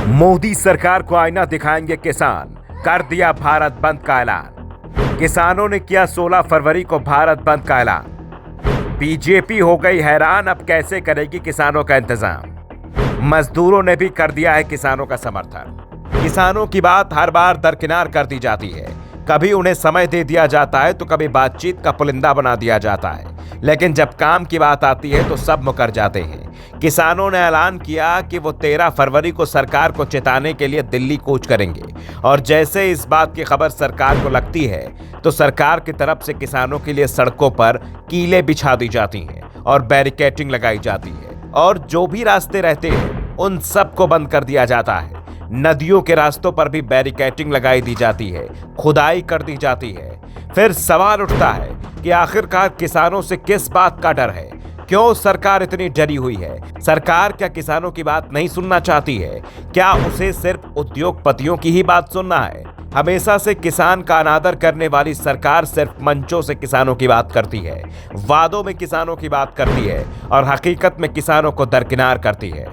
मोदी सरकार को आईना दिखाएंगे किसान, कर दिया भारत बंद का ऐलान। किसानों ने किया 16 फरवरी को भारत बंद का ऐलान। बीजेपी हो गई हैरान, अब कैसे करेगी किसानों का इंतजाम। मजदूरों ने भी कर दिया है किसानों का समर्थन। किसानों की बात हर बार दरकिनार कर दी जाती है, कभी उन्हें समय दे दिया जाता है तो कभी बातचीत का पुलिंदा बना दिया जाता है, लेकिन जब काम की बात आती है तो सब मुकर जाते हैं। किसानों ने ऐलान किया कि वो 13 फरवरी को सरकार को चिताने के लिए दिल्ली कूच करेंगे, और जैसे इस बात की खबर सरकार को लगती है तो सरकार की तरफ से किसानों के लिए सड़कों पर कीले बिछा दी जाती हैं और बैरिकेडिंग लगाई जाती है, और जो भी रास्ते रहते हैं उन सबको बंद कर दिया जाता है। नदियों के रास्तों पर भी बैरिकेडिंग लगाई दी जाती है, खुदाई कर दी जाती है। फिर सवाल उठता है कि आखिरकार किसानों से किस बात का डर है, क्यों सरकार इतनी डरी हुई है। सरकार क्या किसानों की बात नहीं सुनना चाहती है? क्या उसे सिर्फ उद्योगपतियों की ही बात सुनना है? हमेशा से किसान का अनादर करने वाली सरकार सिर्फ मंचों से किसानों की बात करती है, वादों में किसानों की बात करती है और हकीकत में किसानों को दरकिनार करती है।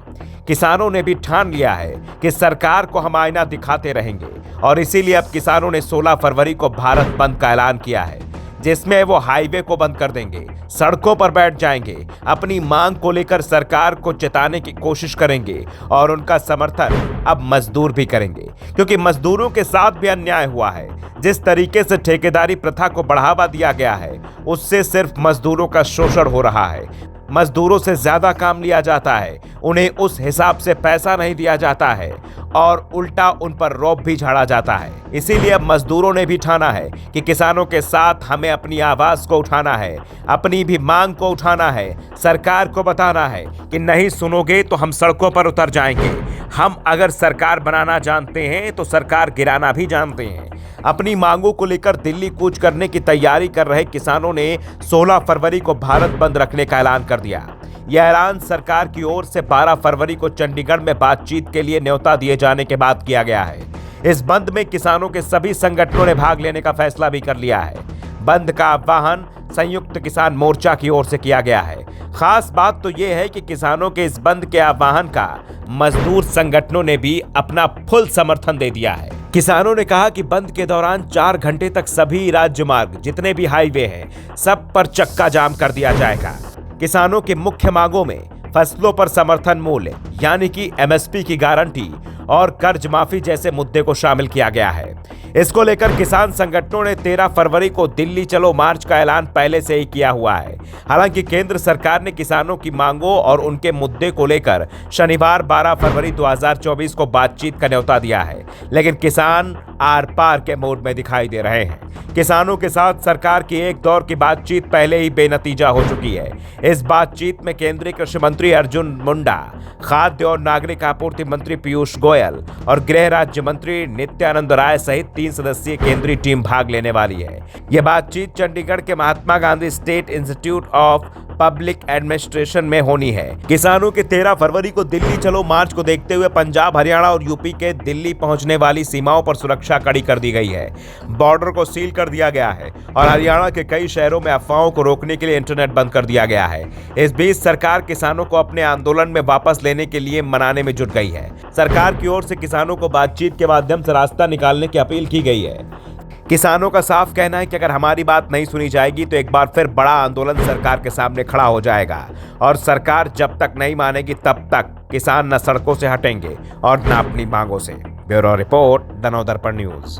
किसानों ने भी ठान लिया है कि सरकार को हम आईना दिखाते रहेंगे, और इसीलिए अब किसानों ने 16 फरवरी को भारत बंद का ऐलान किया है, जिसमें वो हाईवे को बंद कर देंगे, सड़कों पर बैठ जाएंगे, अपनी मांग को लेकर सरकार को चिताने की कोशिश करेंगे, और उनका समर्थन अब मजदूर भी करेंगे, क्योंकि मजदूरों के साथ भी अन्याय हुआ है। जिस तरीके से ठेकेदारी प्रथा को बढ़ावा दिया गया है, उससे सिर्फ मजदूरों का शोषण हो रहा है। मजदूरों से ज्यादा काम लिया जाता है, उन्हें उस हिसाब से पैसा नहीं दिया जाता है, और उल्टा उन पर रौब भी झाड़ा जाता है। इसीलिए अब मजदूरों ने भी ठाना है कि किसानों के साथ हमें अपनी आवाज को उठाना है, अपनी भी मांग को उठाना है। सरकार को बताना है कि नहीं सुनोगे तो हम सड़कों पर उतर जाएंगे। हम अगर सरकार बनाना जानते हैं तो सरकार गिराना भी जानते हैं। अपनी मांगों को लेकर दिल्ली कूच करने की तैयारी कर रहे किसानों ने 16 फरवरी को भारत बंद रखने का ऐलान कर दिया। यह ऐलान सरकार की ओर से 12 फरवरी को चंडीगढ़ में बातचीत के लिए न्योता दिए जाने के बाद किया गया है। इस बंद में किसानों के सभी संगठनों ने भाग लेने का फैसला भी कर लिया है। बंद का आह्वान संयुक्त किसान मोर्चा की ओर से किया गया है। खास बात तो यह है कि किसानों के इस बंद के आह्वान का मजदूर संगठनों ने भी अपना फुल समर्थन दे दिया है। किसानों ने कहा कि बंद के दौरान 4 घंटे तक सभी राज्य मार्ग, जितने भी हाईवे हैं, सब पर चक्का जाम कर दिया जाएगा। किसानों की मुख्य मांगों में फसलों पर समर्थन मूल्य यानी कि एमएसपी की गारंटी और कर्ज माफी जैसे मुद्दे को शामिल किया गया है। इसको लेकर किसान संगठनों ने 13 फरवरी को दिल्ली चलो मार्च का ऐलान पहले से ही किया हुआ है। हालांकि केंद्र सरकार ने किसानों की मांगों और उनके मुद्दे को लेकर शनिवार 12 फरवरी 2024 को बातचीत का न्योता दिया है, लेकिन किसान आर पार के मोड में दिखाई दे रहे हैं। किसानों के साथ सरकार की एक दौर की बातचीत पहले ही बेनतीजा हो चुकी है। इस बातचीत में केंद्रीय कृषि मंत्री अर्जुन मुंडा, खाद्य और नागरिक आपूर्ति मंत्री पीयूष गोयल और गृह राज्य मंत्री नित्यानंद राय सहित 3 सदस्यीय केंद्रीय टीम भाग लेने वाली है। यह बातचीत चंडीगढ़ के Mahatma Gandhi state institute of public administration में होनी है। किसानों के 13 फरवरी को दिल्ली चलो मार्च को देखते हुए पंजाब, हरियाणा और यूपी के दिल्ली पहुंचने वाली सीमाओं पर सुरक्षा कड़ी कर दी गई है। बॉर्डर को सील कर दिया गया है और हरियाणा के कई शहरों में अफवाहों को रोकने के लिए इंटरनेट बंद कर दिया गया है। इस बीच सरकार किसानों को अपने आंदोलन में वापस लेने के लिए मनाने में जुट गई है। सरकार की ओर से किसानों को बातचीत के माध्यम से रास्ता निकालने की अपील की गई है। किसानों का साफ कहना है कि अगर हमारी बात नहीं सुनी जाएगी तो एक बार फिर बड़ा आंदोलन सरकार के सामने खड़ा हो जाएगा, और सरकार जब तक नहीं मानेगी तब तक किसान न सड़कों से हटेंगे और न अपनी मांगों से। ब्यूरो रिपोर्ट, दनोदर्पण न्यूज।